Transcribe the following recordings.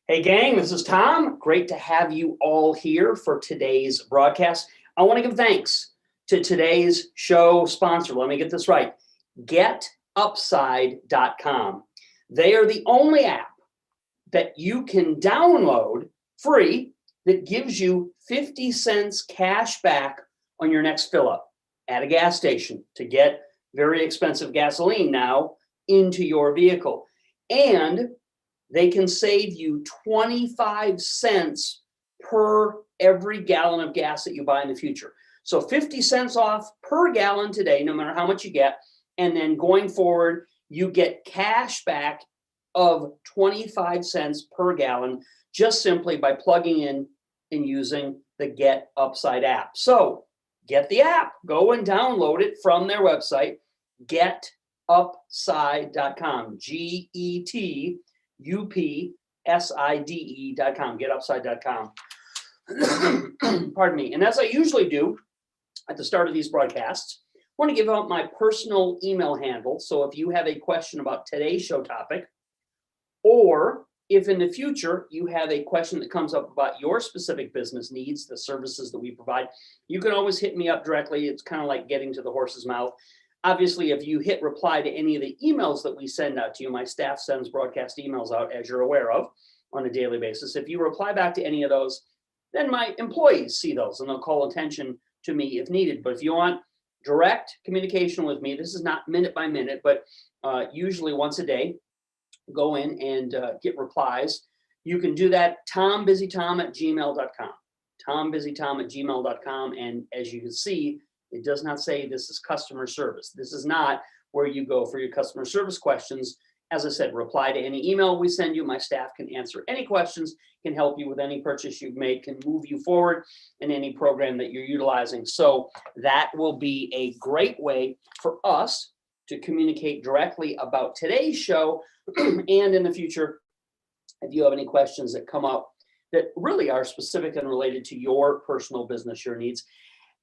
Hey gang, this is Tom. Great to have you all here for today's broadcast. I want to give thanks to today's show sponsor. Let me get this right. GetUpside.com. They are the only app that you can download free that gives you 50 cents cash back on your next fill up at a gas station to get very expensive gasoline now into your vehicle. And they can save you 25 cents per every gallon of gas that you buy in the future. So 50 cents off per gallon today, no matter how much you get. And then going forward, you get cash back of 25 cents per gallon just simply by plugging in and using the Get Upside app. So get the app, go and download it from their website, getupside.com, GetUpside.com, getupside.com. Pardon me. And as I usually do at the start of these broadcasts, I want to give out my personal email handle. So if you have a question about today's show topic, or if in the future you have a question that comes up about your specific business needs, the services that we provide, you can always hit me up directly. It's kind of like getting to the horse's mouth. Obviously, if you hit reply to any of the emails that we send out to you, my staff sends broadcast emails out, as you're aware of, on a daily basis. If you reply back to any of those, then my employees see those and they'll call attention to me if needed. But if you want direct communication with me, this is not minute by minute, but usually once a day, go in and get replies. You can do that, tombusytom@gmail.com, tombusytom@gmail.com. And as you can see, it does not say this is customer service. This is not where you go for your customer service questions. As I said, reply to any email we send you. My staff can answer any questions, can help you with any purchase you've made, can move you forward in any program that you're utilizing. So that will be a great way for us to communicate directly about today's show and in the future, if you have any questions that come up that really are specific and related to your personal business, your needs.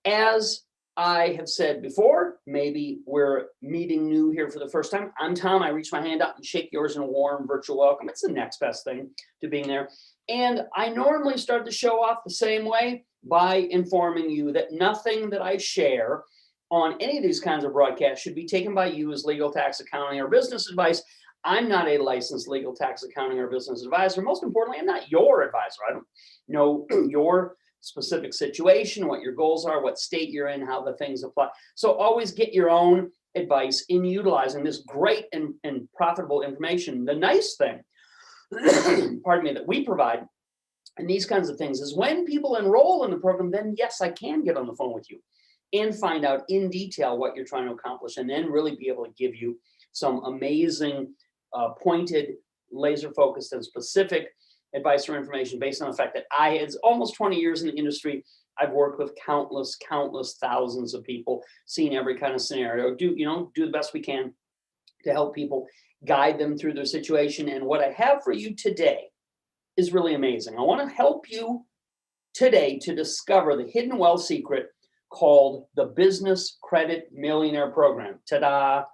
As I have said before, maybe we're meeting new here for the first time. I'm Tom. I reach my hand out and shake yours in a warm virtual welcome. It's the next best thing to being there. And I normally start the show off the same way by informing you that nothing that I share on any of these kinds of broadcasts should be taken by you as legal, tax, accounting, or business advice. I'm not a licensed legal, tax, accounting, or business advisor. Most importantly, I'm not your advisor. I don't know your specific situation, what your goals are, what state you're in, how the things apply. So always get your own advice in utilizing this great and profitable information. The nice thing, pardon me, that we provide in these kinds of things is when people enroll in the program, then yes, I can get on the phone with you and find out in detail what you're trying to accomplish, and then really be able to give you some amazing, pointed, laser-focused, and specific advice or information based on the fact that it's almost 20 years in the industry. I've worked with countless thousands of people, seen every kind of scenario, do the best we can to help people, guide them through their situation. And what I have for you today is really amazing. I want to help you today to discover the hidden wealth secret called the Business Credit Millionaire Program. Ta-da!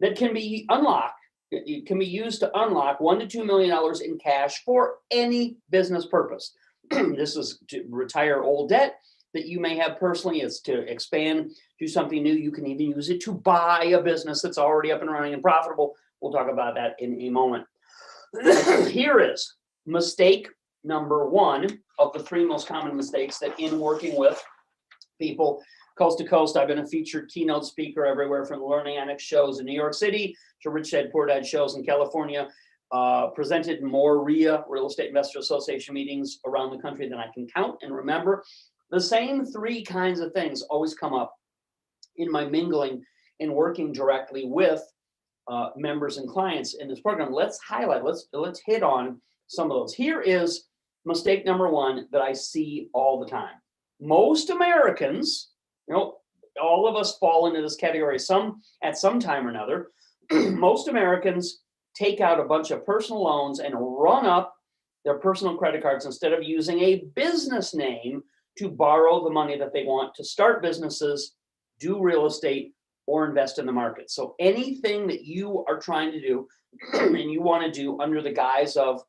That can be unlocked. It can be used to unlock $1 to $2 million in cash for any business purpose. This is to retire old debt that you may have personally. It's to expand, do something new. You can even use it to buy a business that's already up and running and profitable. We'll talk about that in a moment. Here is mistake number one of the three most common mistakes that in working with people coast to coast. I've been a featured keynote speaker everywhere from the Learning Annex shows in New York City to Rich Dad Poor Dad shows in California, presented more RIA, Real Estate Investor Association meetings around the country than I can count and remember. The same three kinds of things always come up in my mingling and working directly with members and clients in this program. Let's highlight, let's hit on some of those. Here is mistake number one that I see all the time. Most Americans, all of us fall into this category at some time or another. Most Americans take out a bunch of personal loans and run up their personal credit cards instead of using a business name to borrow the money that they want to start businesses, do real estate, or invest in the market. So anything that you are trying to do and you want to do under the guise of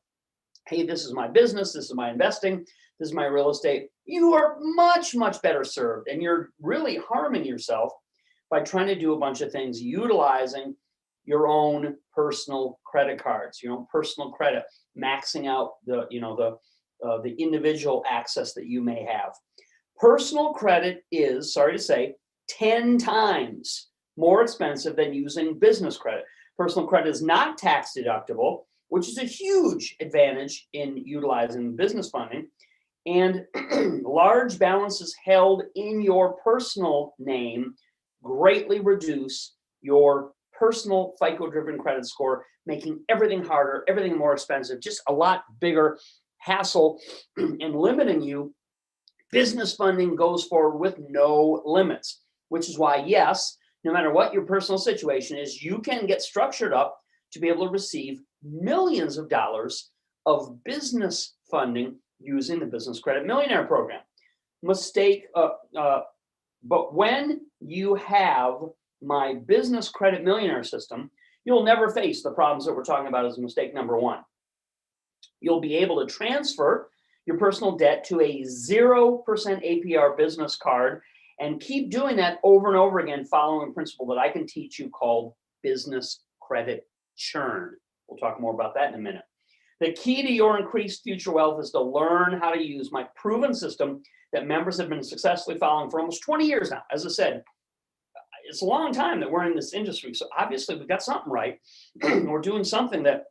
hey, this is my business, this is my investing, this is my real estate, you are much, much better served. And you're really harming yourself by trying to do a bunch of things utilizing your own personal credit cards, your own personal credit, maxing out the individual access that you may have. Personal credit is, sorry to say, 10 times more expensive than using business credit. Personal credit is not tax deductible, which is a huge advantage in utilizing business funding. And large balances held in your personal name greatly reduce your personal FICO-driven credit score, making everything harder, everything more expensive, just a lot bigger hassle and limiting you. Business funding goes forward with no limits, which is why, yes, no matter what your personal situation is, you can get structured up to be able to receive millions of dollars of business funding using the Business Credit Millionaire program. But when you have my Business Credit Millionaire system, you'll never face the problems that we're talking about as mistake number one. You'll be able to transfer your personal debt to a 0% APR business card and keep doing that over and over again, following a principle that I can teach you called business credit churn. We'll talk more about that in a minute. The key to your increased future wealth is to learn how to use my proven system that members have been successfully following for almost 20 years now. As I said, it's a long time that we're in this industry, so obviously we've got something right. We're doing something that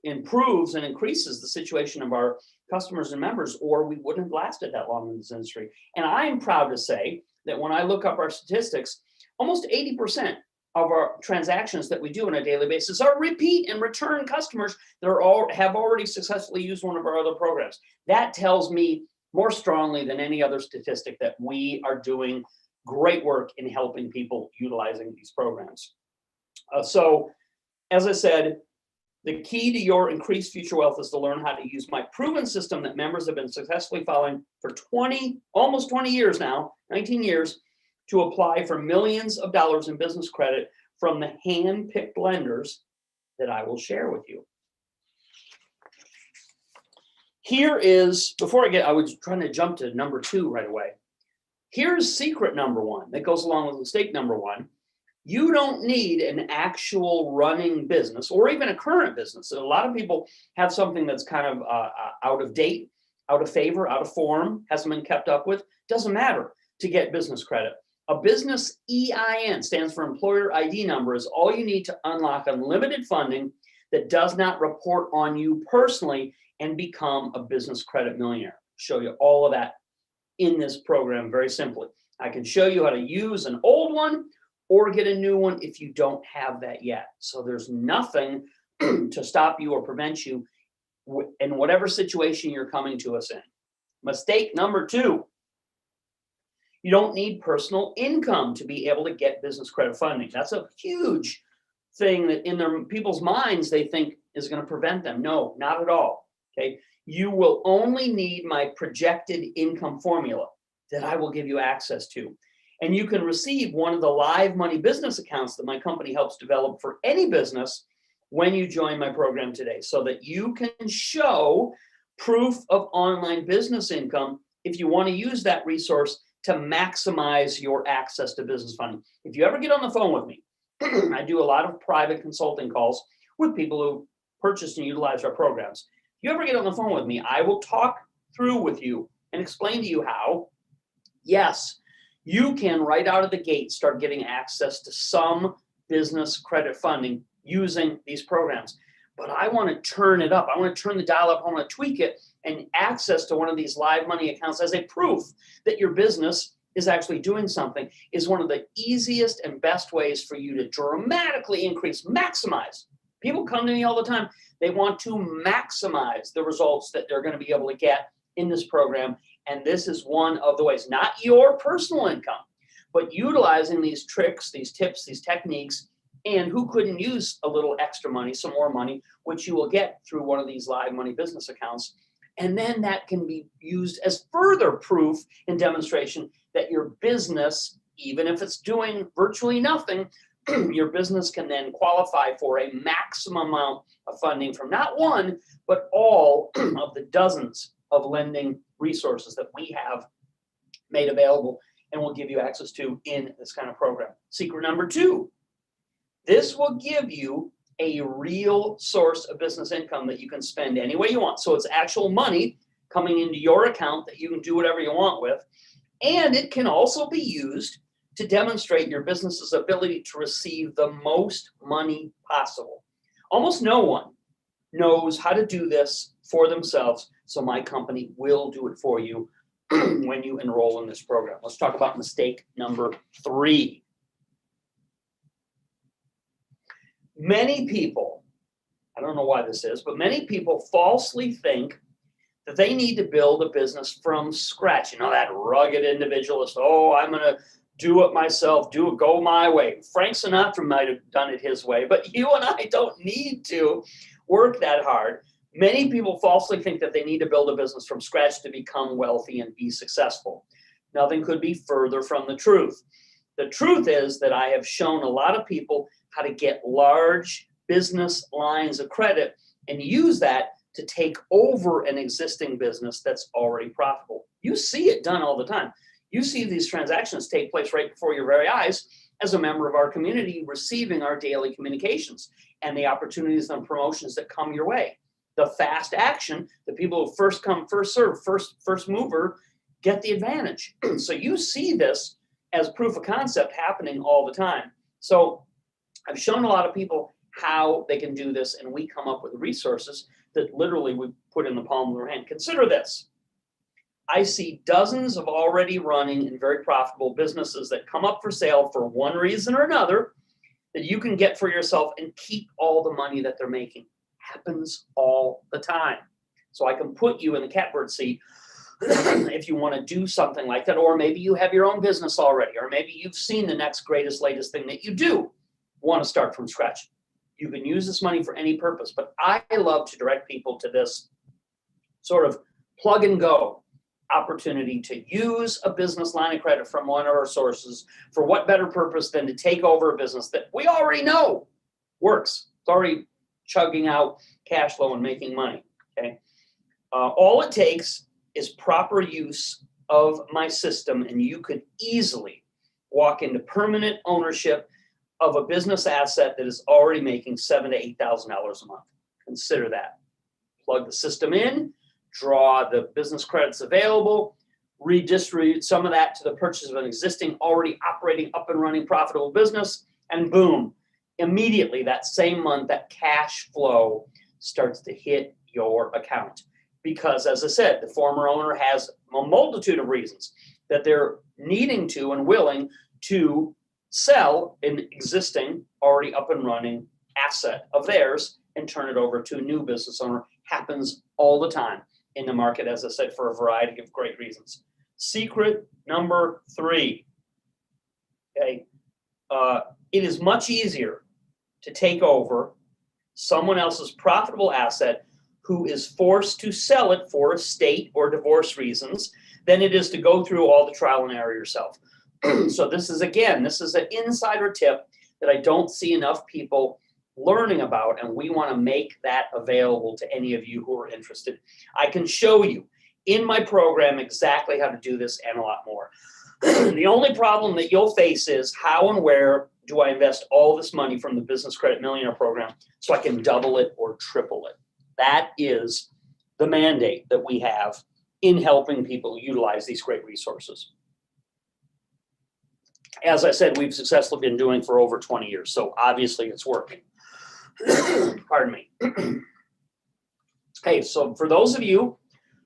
improves and increases the situation of our customers and members, or we wouldn't have lasted that long in this industry. And I'm proud to say that when I look up our statistics, almost 80% of our transactions that we do on a daily basis are repeat and return customers that have already successfully used one of our other programs. That tells me more strongly than any other statistic that we are doing great work in helping people utilizing these programs. So, as I said, the key to your increased future wealth is to learn how to use my proven system that members have been successfully following for almost 20 years now, 19 years, to apply for millions of dollars in business credit from the hand-picked lenders that I will share with you. I was trying to jump to number 2 right away. Here's secret number 1 that goes along with mistake number 1. You don't need an actual running business or even a current business. So a lot of people have something that's kind of out of date, out of favor, out of form, hasn't been kept up with. Doesn't matter to get business credit. A business EIN stands for employer ID number, is all you need to unlock unlimited funding that does not report on you personally and become a business credit millionaire. Show you all of that in this program very simply. I can show you how to use an old one or get a new one if you don't have that yet. So there's nothing to stop you or prevent you in whatever situation you're coming to us in. Mistake number 2. You don't need personal income to be able to get business credit funding. That's a huge thing that in people's minds they think is going to prevent them. No, not at all. Okay, you will only need my projected income formula that I will give you access to. And you can receive one of the live money business accounts that my company helps develop for any business when you join my program today, so that you can show proof of online business income if you want to use that resource to maximize your access to business funding. If you ever get on the phone with me, I do a lot of private consulting calls with people who purchase and utilize our programs. If you ever get on the phone with me, I will talk through with you and explain to you how, yes, you can right out of the gate start getting access to some business credit funding using these programs. But I want to turn it up. I want to turn the dial up. I want to tweak it, and access to one of these live money accounts as a proof that your business is actually doing something is one of the easiest and best ways for you to dramatically maximize. People come to me all the time. They want to maximize the results that they're going to be able to get in this program. And this is one of the ways, not your personal income, but utilizing these tricks, these tips, these techniques. And who couldn't use a little extra money, some more money, which you will get through one of these live money business accounts. And then that can be used as further proof and demonstration that your business, even if it's doing virtually nothing, your business can then qualify for a maximum amount of funding from not one, but all of the dozens of lending resources that we have made available and will give you access to in this kind of program. Secret number 2, this will give you a real source of business income that you can spend any way you want. So it's actual money coming into your account that you can do whatever you want with. And it can also be used to demonstrate your business's ability to receive the most money possible. Almost no one knows how to do this for themselves, so my company will do it for you when you enroll in this program. Let's talk about mistake number 3. Many people, I don't know why this is, but many people falsely think that they need to build a business from scratch. You know, that rugged individualist, oh, I'm going to do it myself, go my way. Frank Sinatra might have done it his way, but you and I don't need to work that hard. Many people falsely think that they need to build a business from scratch to become wealthy and be successful. Nothing could be further from the truth. The truth is that I have shown a lot of people how to get large business lines of credit and use that to take over an existing business that's already profitable. You see it done all the time. You see these transactions take place right before your very eyes as a member of our community receiving our daily communications and the opportunities and promotions that come your way. The fast action, the people who first come, first serve, first mover get the advantage. So you see this as proof of concept happening all the time. So I've shown a lot of people how they can do this, and we come up with resources that literally we put in the palm of our hand. Consider this. I see dozens of already running and very profitable businesses that come up for sale for one reason or another that you can get for yourself and keep all the money that they're making. Happens all the time. So I can put you in the catbird seat if you want to do something like that, or maybe you have your own business already, or maybe you've seen the next greatest, latest thing that you do want to start from scratch. You can use this money for any purpose, but I love to direct people to this sort of plug and go opportunity to use a business line of credit from one of our sources. For what better purpose than to take over a business that we already know works? It's already chugging out cash flow and making money. Okay, all it takes is proper use of my system, and you could easily walk into permanent ownership of a business asset that is already making $7,000 to $8,000 a month. Consider that. Plug the system in, draw the business credits available, redistribute some of that to the purchase of an existing, already operating, up and running, profitable business, and boom, immediately that same month, that cash flow starts to hit your account. Because, as I said, the former owner has a multitude of reasons that they're needing to and willing to sell an existing, already up and running asset of theirs and turn it over to a new business owner. Happens all the time in the market, as I said, for a variety of great reasons. Secret number 3. Okay, it is much easier to take over someone else's profitable asset who is forced to sell it for estate or divorce reasons than it is to go through all the trial and error yourself. So this is an insider tip that I don't see enough people learning about, and we want to make that available to any of you who are interested. I can show you in my program exactly how to do this and a lot more. The only problem that you'll face is how and where do I invest all this money from the Business Credit Millionaire program so I can double it or triple it. That is the mandate that we have in helping people utilize these great resources. As I said, we've successfully been doing for over 20 years, so obviously it's working. Pardon me. Hey, so for those of you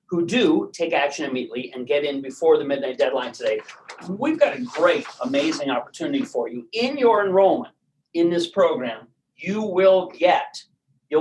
who do take action immediately and get in before the midnight deadline today, we've got a great, amazing opportunity for you. In your enrollment in this program, you'll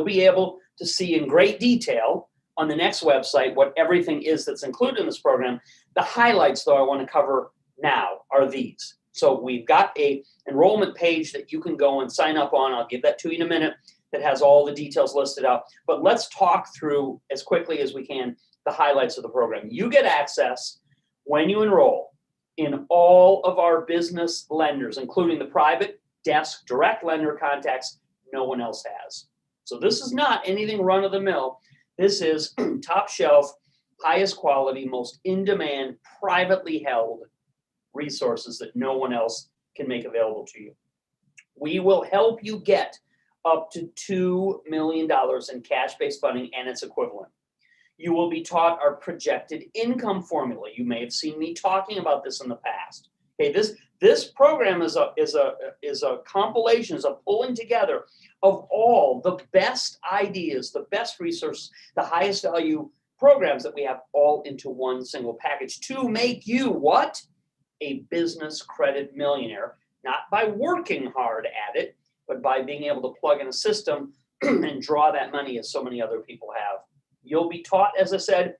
be able to see in great detail on the next website what everything is that's included in this program. The highlights, though, I want to cover now are these. So we've got a enrollment page that you can go and sign up on. I'll give that to you in a minute. That has all the details listed out. But let's talk through as quickly as we can the highlights of the program. You get access when you enroll in all of our business lenders, including the private desk direct lender contacts no one else has. So this is not anything run of the mill. This is top shelf, highest quality, most in-demand, privately held resources that no one else can make available to you. We will help you get up to $2 million in cash-based funding and its equivalent. You will be taught our projected income formula. You may have seen me talking about this in the past. Okay, this program is a compilation, is a pulling together of all the best ideas, the best resources, the highest value programs that we have all into one single package to make you what? A business credit millionaire, not by working hard at it, but by being able to plug in a system and draw that money as so many other people have. You'll be taught, as I said,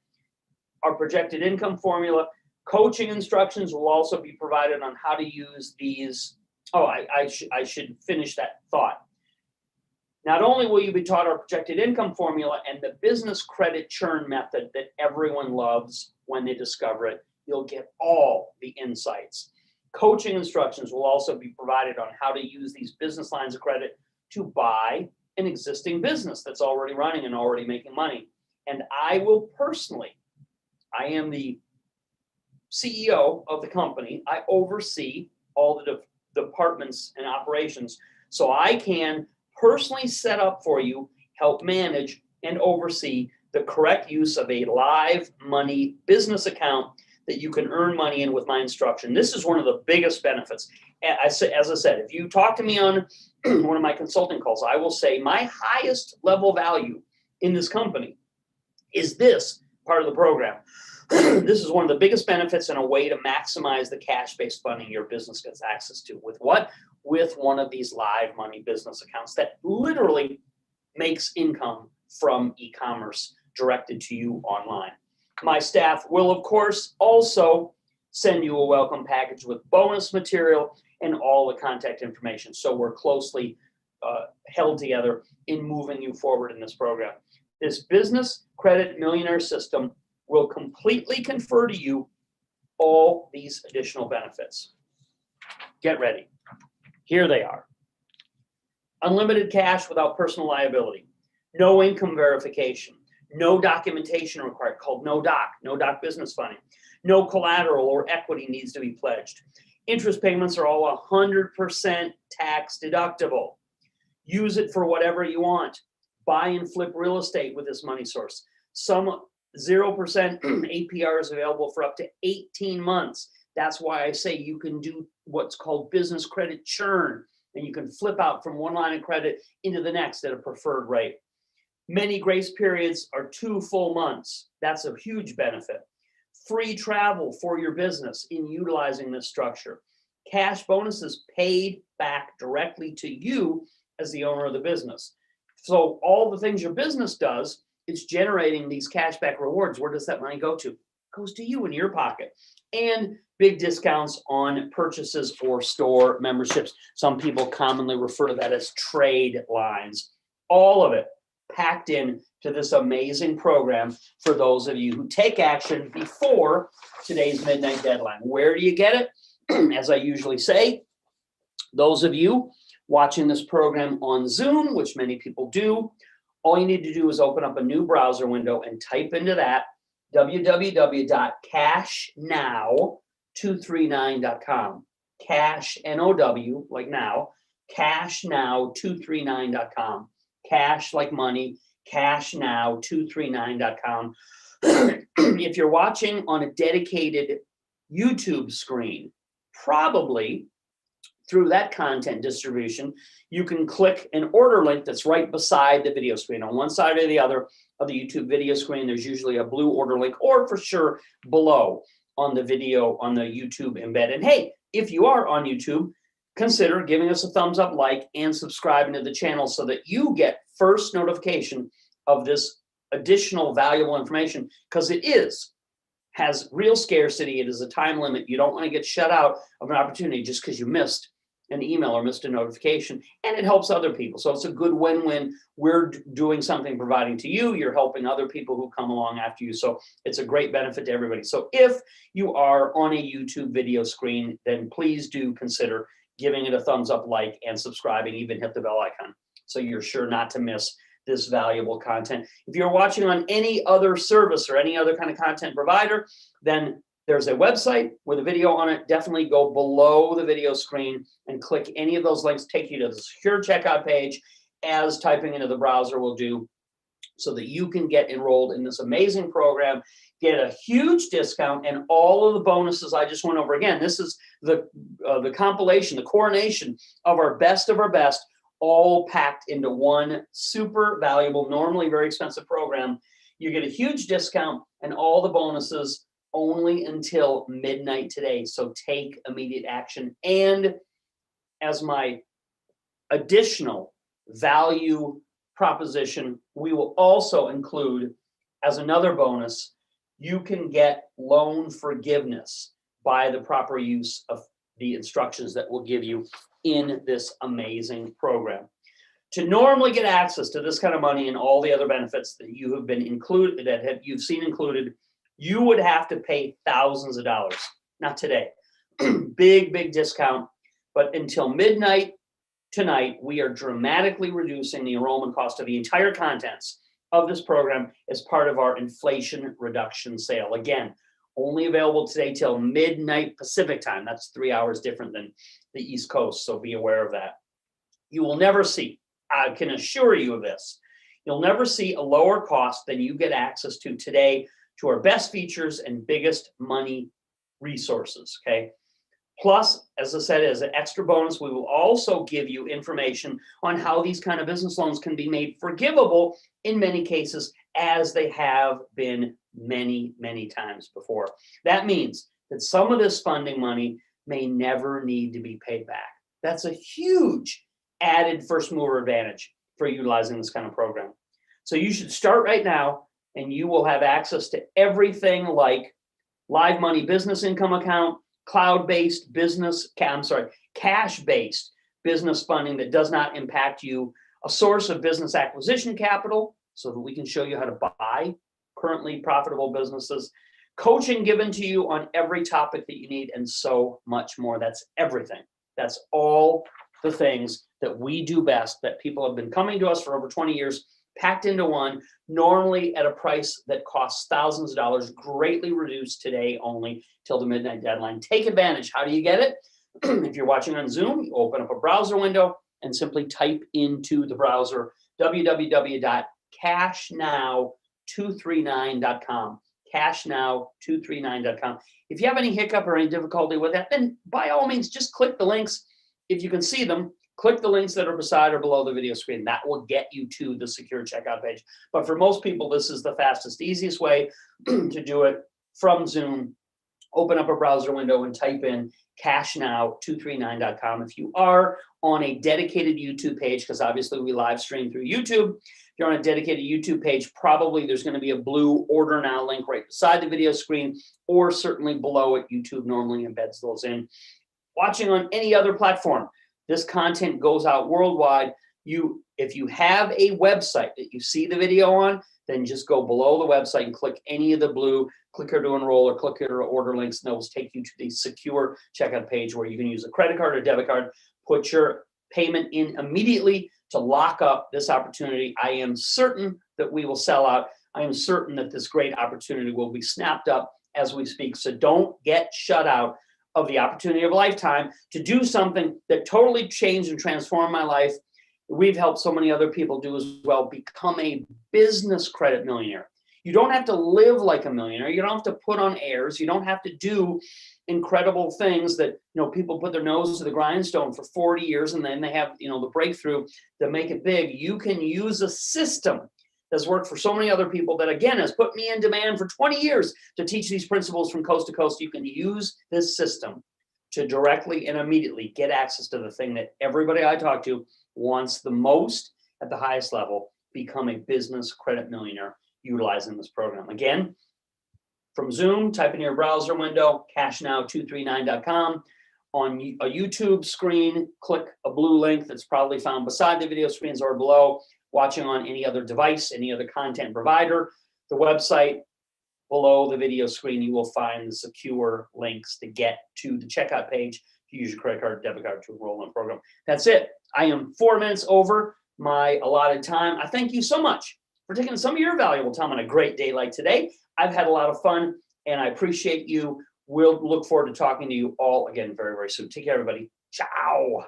our projected income formula. Coaching instructions will also be provided on how to use these. Oh, I should finish that thought. Not only will you be taught our projected income formula and the business credit churn method that everyone loves when they discover it, you'll get all the insights. Coaching instructions will also be provided on how to use these business lines of credit to buy an existing business that's already running and already making money. And I will personally, I am the CEO of the company. I oversee all the departments and operations. So I can personally set up for you, help manage and oversee the correct use of a live money business account that you can earn money in with my instruction. This is one of the biggest benefits. As I said, if you talk to me on one of my consulting calls, I will say my highest level value in this company is this part of the program. This is one of the biggest benefits and a way to maximize the cash-based funding your business gets access to. With what? With one of these live money business accounts that literally makes income from e-commerce directed to you online. My staff will, of course, also send you a welcome package with bonus material and all the contact information. So we're closely held together in moving you forward in this program. This business credit millionaire system will completely confer to you all these additional benefits. Get ready. Here they are. Unlimited cash without personal liability. No income verification. No documentation required, called no doc business funding. No collateral or equity needs to be pledged. Interest payments are all 100% tax deductible. Use it for whatever you want. Buy and flip real estate with this money source. Some 0% APR is available for up to 18 months. That's why I say you can do what's called business credit churn, and you can flip out from one line of credit into the next at a preferred rate. Many grace periods are 2 full months. That's a huge benefit. Free travel for your business in utilizing this structure. Cash bonuses paid back directly to you as the owner of the business. So all the things your business does, it's generating these cashback rewards. Where does that money go to? It goes to you in your pocket. And big discounts on purchases or store memberships. Some people commonly refer to that as trade lines. All of it packed in to this amazing program for those of you who take action before today's midnight deadline. Where do you get it? As I usually say, those of you watching this program on Zoom, which many people do, all you need to do is open up a new browser window and type into that www.cashnow239.com. Cash, N-O-W, like now, cashnow239.com. Cash like money, cashnow239.com. If you're watching on a dedicated YouTube screen, probably through that content distribution, you can click an order link that's right beside the video screen. On one side or the other of the YouTube video screen, there's usually a blue order link, or for sure below on the video on the YouTube embed. And hey, if you are on YouTube, consider giving us a thumbs up, like, and subscribing to the channel so that you get first notification of this additional valuable information, because it has real scarcity. It is a time limit. You don't want to get shut out of an opportunity just because you missed an email or missed a notification, and it helps other people. So it's a good win-win. We're doing something, providing to you. You're helping other people who come along after you. So it's a great benefit to everybody. So if you are on a YouTube video screen, then please do consider giving it a thumbs up, like, and subscribing, even hit the bell icon, so you're sure not to miss this valuable content. If you're watching on any other service or any other kind of content provider, then there's a website with a video on it. Definitely go below the video screen and click any of those links, take you to the secure checkout page, as typing into the browser will do, so that you can get enrolled in this amazing program, get a huge discount, and all of the bonuses I just went over. Again, this is the compilation, the coronation of our best, all packed into one super valuable, normally very expensive program. You get a huge discount and all the bonuses only until midnight today. So take immediate action. And as my additional value proposition, we will also include, as another bonus, you can get loan forgiveness by the proper use of the instructions that we'll give you in this amazing program. To normally get access to this kind of money and all the other benefits that you have been included, you've seen included, you would have to pay thousands of dollars. Not today. Big discount. But until midnight tonight, we are dramatically reducing the enrollment cost of the entire contents of this program as part of our inflation reduction sale. Again, only available today till midnight Pacific time. That's 3 hours different than the East Coast, so be aware of that. You will never see, I can assure you of this, you'll never see a lower cost than you get access to today to our best features and biggest money resources, okay? Plus, as I said, as an extra bonus, we will also give you information on how these kind of business loans can be made forgivable in many cases, as they have been many times before. That means that some of this funding money may never need to be paid back. That's a huge added first mover advantage for utilizing this kind of program. So you should start right now, and you will have access to everything like live money business income account, cloud-based cash-based business funding that does not impact you, a source of business acquisition capital so that we can show you how to buy currently profitable businesses, coaching given to you on every topic that you need, and so much more. That's everything. That's all the things that we do best, that people have been coming to us for over 20 years, packed into one, normally at a price that costs thousands of dollars, greatly reduced today only till the midnight deadline. Take advantage. How do you get it? If you're watching on Zoom, you open up a browser window and simply type into the browser www.cashnow239.com. Cashnow239.com. If you have any hiccup or any difficulty with that, then by all means, just click the links. If you can see them, click the links that are beside or below the video screen. That will get you to the secure checkout page. But for most people, this is the fastest, easiest way to do it from Zoom. Open up a browser window and type in cashnow239.com. If you are on a dedicated YouTube page, because obviously we live stream through YouTube, if you're on a dedicated YouTube page, probably there's going to be a blue Order Now link right beside the video screen, or certainly below it. YouTube normally embeds those in. Watching on any other platform, this content goes out worldwide. If you have a website that you see the video on, then just go below the website and click any of the blue click here to enroll or click here to order links, and those take you to the secure checkout page where you can use a credit card or debit card, put your payment in immediately to lock up this opportunity. I am certain that we will sell out. I am certain that this great opportunity will be snapped up as we speak. So don't get shut out of the opportunity of a lifetime to do something that totally changed and transformed my life. We've helped so many other people do as well. Become a business credit millionaire. You don't have to live like a millionaire. You don't have to put on airs. You don't have to do incredible things that, people put their nose to the grindstone for 40 years and then they have, the breakthrough to make it big. You can use a system that's worked for so many other people that, again, has put me in demand for 20 years to teach these principles from coast to coast. You can use this system to directly and immediately get access to the thing that everybody I talk to wants the most at the highest level: become a business credit millionaire utilizing this program. Again, from Zoom, type in your browser window, cashnow239.com. On a YouTube screen, click a blue link that's probably found beside the video screens or below. Watching on any other device, any other content provider, the website below the video screen, you will find the secure links to get to the checkout page. if you use your credit card, debit card to enroll in the program. That's it. I am 4 minutes over my allotted time. I thank you so much for taking some of your valuable time on a great day like today. I've had a lot of fun, and I appreciate you. We'll look forward to talking to you all again very, very soon. Take care, everybody. Ciao.